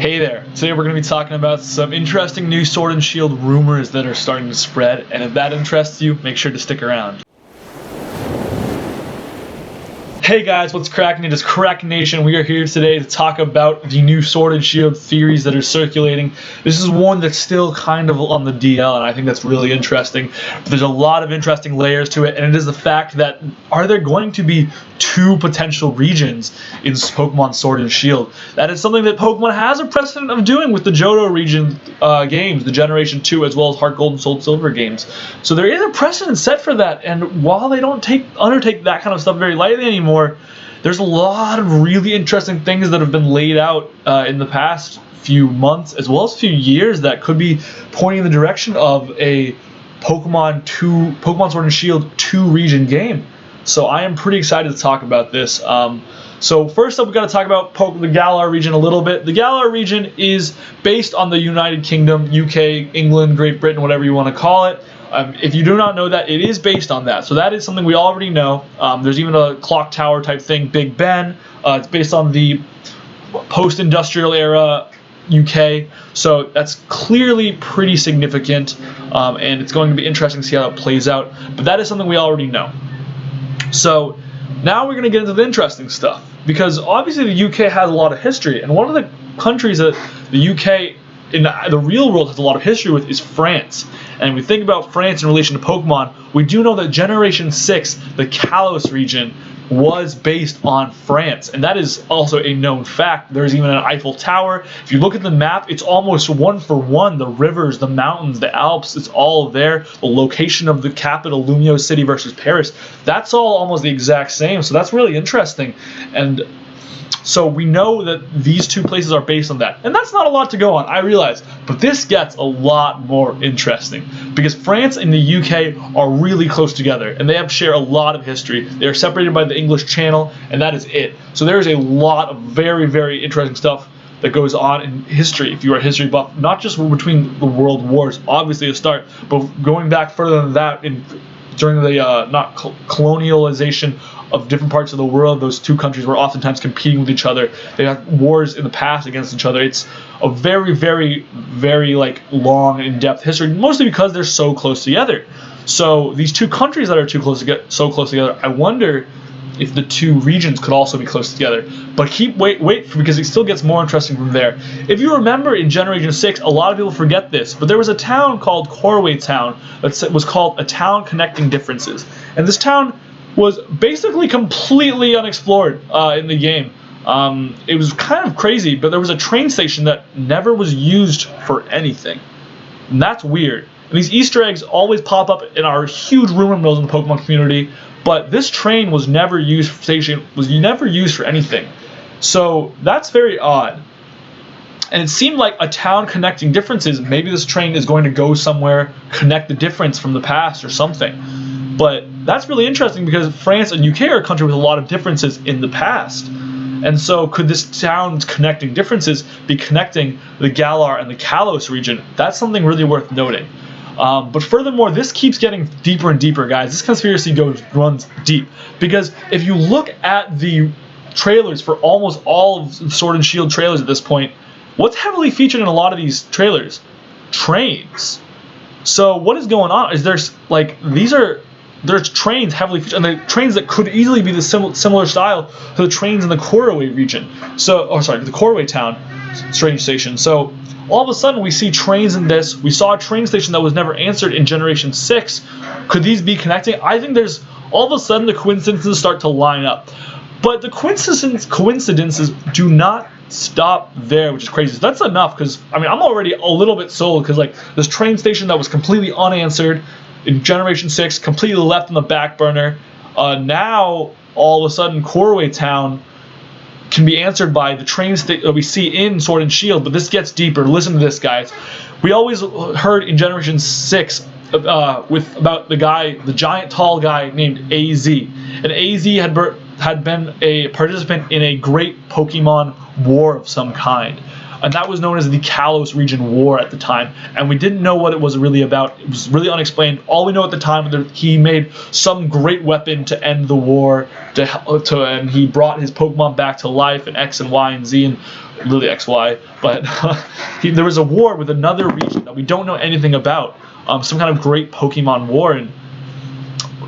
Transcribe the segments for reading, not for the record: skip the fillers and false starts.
Hey there, today we're going to be talking about some interesting new Sword and Shield rumors that are starting to spread, and if that interests you, make sure to stick around. Hey guys, what's cracking? It is Krakenation. We are here today to talk about the new Sword and Shield theories that are circulating. This is one that's still kind of on the DL, and I think that's really interesting. But there's a lot of interesting layers to it, and it is the fact that are there going to be two potential regions in Pokemon Sword and Shield? That is something that Pokemon has a precedent of doing with the Johto region games, the Generation 2, as well as Heart Gold and Soul Silver games. So there is a precedent set for that, and while they don't undertake that kind of stuff very lightly anymore, there's a lot of really interesting things that have been laid out in the past few months, as well as few years, that could be pointing in the direction of a Pokemon Sword and Shield 2 region game. So I am pretty excited to talk about this. So first up, we've got to talk about the Galar region a little bit. The Galar region is based on the United Kingdom, UK, England, Great Britain, whatever you want to call it. If you do not know that, it is based on that. So that is something we already know. There's even a clock tower type thing, Big Ben. It's based on the post-industrial era UK. So that's clearly pretty significant, and it's going to be interesting to see how it plays out. But that is something we already know. So now we're going to get into the interesting stuff, because obviously the UK has a lot of history, and one of the countries that the UK in the real world has a lot of history with is France. And we think about France in relation to Pokemon, we do know that Generation 6, the Kalos region, was based on France, and that is also a known fact. There's even an Eiffel Tower. If you look at the map, it's almost one for one. The rivers, the mountains, the Alps, it's all there. The location of the capital, Lumio City versus Paris, that's all almost the exact same. So that's really interesting. And so we know that these two places are based on that. And that's not a lot to go on, I realize. But this gets a lot more interesting, because France and the UK are really close together, and they share a lot of history. They are separated by the English Channel, and that is it. So there is a lot of very, very interesting stuff that goes on in history, if you are a history buff, not just between the world wars, obviously a start, but going back further than that during the colonialization of different parts of the world. Those two countries were oftentimes competing with each other. They had wars in the past against each other. It's a very, very, very long and in-depth history, mostly because they're so close together. So these two countries that are so close together, I wonder if the two regions could also be close together. But wait, because it still gets more interesting from there. If you remember in Generation 6, a lot of people forget this, but there was a town called Corway Town that was called a town connecting differences. And this town was basically completely unexplored in the game. It was kind of crazy, but there was a train station that never was used for anything. And that's weird. And these Easter eggs always pop up in our huge rumor mills in the Pokemon community, but this train was never used for anything. So that's very odd. And it seemed like a town connecting differences. Maybe this train is going to go somewhere, connect the difference from the past or something. But that's really interesting, because France and UK are a country with a lot of differences in the past. And so could this town's connecting differences be connecting the Galar and the Kalos region? That's something really worth noting. But furthermore, this keeps getting deeper and deeper, guys. This conspiracy runs deep, because if you look at the trailers for almost all of the Sword and Shield trailers at this point, what's heavily featured in a lot of these trailers? Trains. So what is going on? Is there's trains heavily featured, and the trains that could easily be the similar style to the trains in the Corway region. The Corway Town train station. So all of a sudden we see trains in this. We saw a train station that was never answered in Generation 6. Could these be connecting? I think there's all of a sudden the coincidences start to line up. But the coincidences do not stop there, which is crazy. So that's enough, because I'm already a little bit sold, because this train station that was completely unanswered in Generation 6, completely left on the back burner. Now all of a sudden Corway Town can be answered by the trains that we see in Sword and Shield. But this gets deeper. Listen to this, guys. We always heard in Generation 6 about the giant tall guy named AZ. And AZ had been a participant in a great Pokemon war of some kind. And that was known as the Kalos Region War at the time, and we didn't know what it was really about. It was really unexplained. All we know at the time was that he made some great weapon to end the war, and he brought his Pokemon back to life in X and Y and Z, and really XY, but there was a war with another region that we don't know anything about, some kind of great Pokemon war, and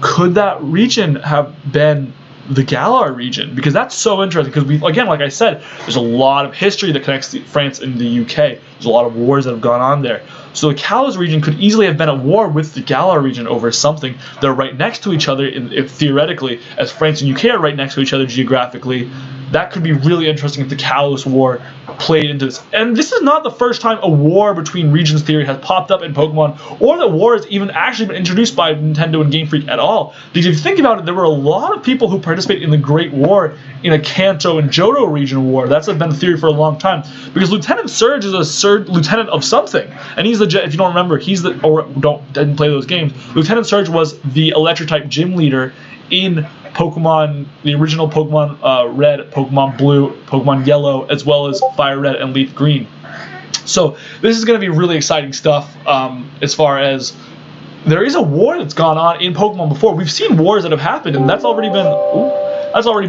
could that region have been the Galar region? Because that's so interesting, because we, again, like I said, there's a lot of history that connects France and the UK. There's a lot of wars that have gone on there. So the Kalos region could easily have been at war with the Galar region over something. They're right next to each other, if theoretically, as France and UK are right next to each other geographically. That could be really interesting if the Kalos War played into this. And this is not the first time a war between regions theory has popped up in Pokemon, or that war has even actually been introduced by Nintendo and Game Freak at all. Because if you think about it, there were a lot of people who participated in the Great War in a Kanto and Johto region war. That's been a theory for a long time. Because Lieutenant Surge is a lieutenant of something, and he's the, if you don't remember, he's the, or didn't play those games. Lieutenant Surge was the Electric type gym leader in Pokemon, the original Pokemon Red, Pokemon Blue, Pokemon Yellow, as well as Fire Red and Leaf Green. So this is going to be really exciting stuff, as far as there is a war that's gone on in Pokemon before. We've seen wars that have happened, and that's already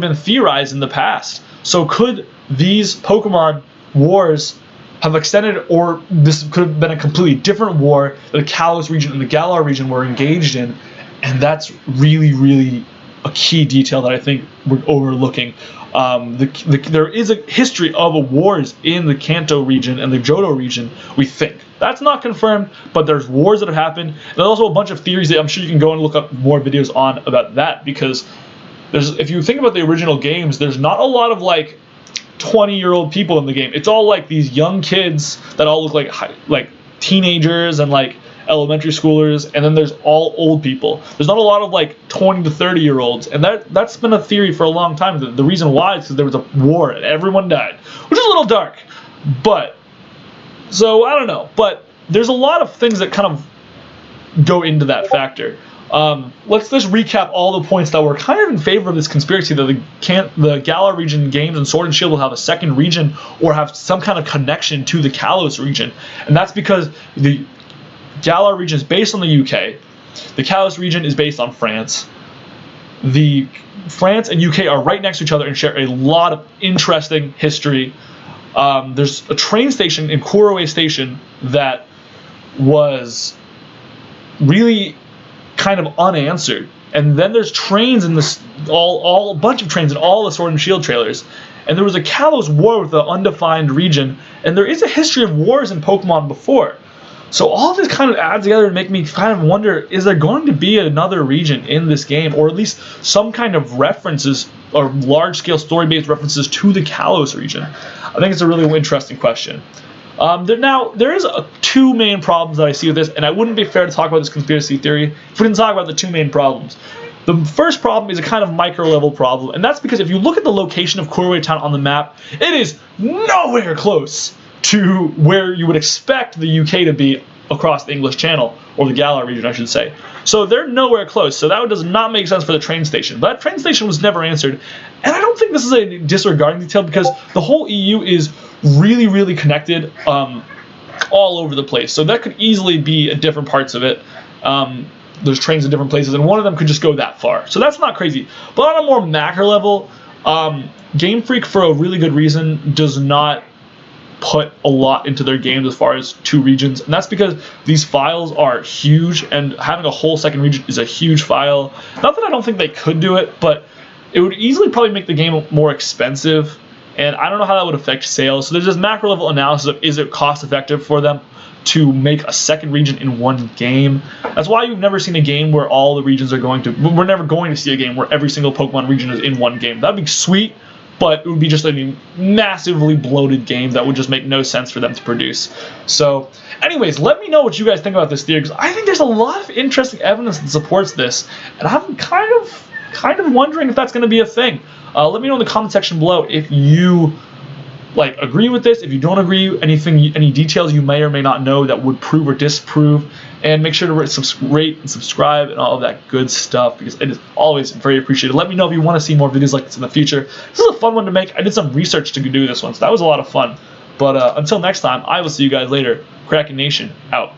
been theorized in the past. So could these Pokemon wars have extended, or this could have been a completely different war that the Kalos region and the Galar region were engaged in? And that's really, really a key detail that I think we're overlooking. There is a history of wars in the Kanto region and the Johto region, we think. That's not confirmed, but there's wars that have happened. And there's also a bunch of theories that I'm sure you can go and look up more videos on about that, because if you think about the original games, there's not a lot of like 20-year-old people in the game. It's all like these young kids that all look like teenagers and like elementary schoolers, and then there's all old people. There's not a lot of like 20 to 30-year-olds, and that's been a theory for a long time. The reason why is because there was a war and everyone died, which is a little dark, but so I don't know. But there's a lot of things that kind of go into that factor. Let's just recap all the points that were kind of in favor of this conspiracy that the Galar region games and Sword and Shield will have a second region or have some kind of connection to the Kalos region, and that's because the Galar region is based on the UK. The Kalos region is based on France. The France and UK are right next to each other and share a lot of interesting history. There's a train station in Kuroe Station that was really kind of unanswered. And then there's trains in this, a bunch of trains in all the Sword and Shield trailers. And there was a Kalos War with the undefined region. And there is a history of wars in Pokemon before. So all this kind of adds together to make me kind of wonder, is there going to be another region in this game, or at least some kind of references or large-scale story-based references to the Kalos region? I think it's a really interesting question. There is two main problems that I see with this, and I wouldn't be fair to talk about this conspiracy theory if we didn't talk about the two main problems. The first problem is a kind of micro-level problem, and that's because if you look at the location of Kuroe Town on the map, it is nowhere close to where you would expect the UK to be across the English Channel, or the Galar region, I should say. So they're nowhere close, so that does not make sense for the train station. But that train station was never answered, and I don't think this is a disregarding detail, because the whole EU is really, really connected all over the place. So that could easily be at different parts of it. There's trains in different places, and one of them could just go that far. So that's not crazy. But on a more macro level, Game Freak, for a really good reason, does not put a lot into their games as far as two regions, and that's because these files are huge, and having a whole second region is a huge file. Not that I don't think they could do it, but it would easily probably make the game more expensive, and I don't know how that would affect sales. So there's this macro level analysis of, is it cost effective for them to make a second region in one game? That's why you've never seen a game where all the regions are going to, we're never going to see a game where every single Pokemon region is in one game. That'd be sweet, but it would be just a massively bloated game that would just make no sense for them to produce. So anyways, let me know what you guys think about this theory, because I think there's a lot of interesting evidence that supports this, and I'm kind of wondering if that's going to be a thing. Let me know in the comment section below if you agree with this, if you don't agree, any details you may or may not know that would prove or disprove, and make sure to rate and subscribe and all of that good stuff, because it is always very appreciated. Let me know if you want to see more videos like this in the future. This is a fun one to make. I did some research to do this one, so that was a lot of fun. But until next time, I will see you guys later. Krakenation out.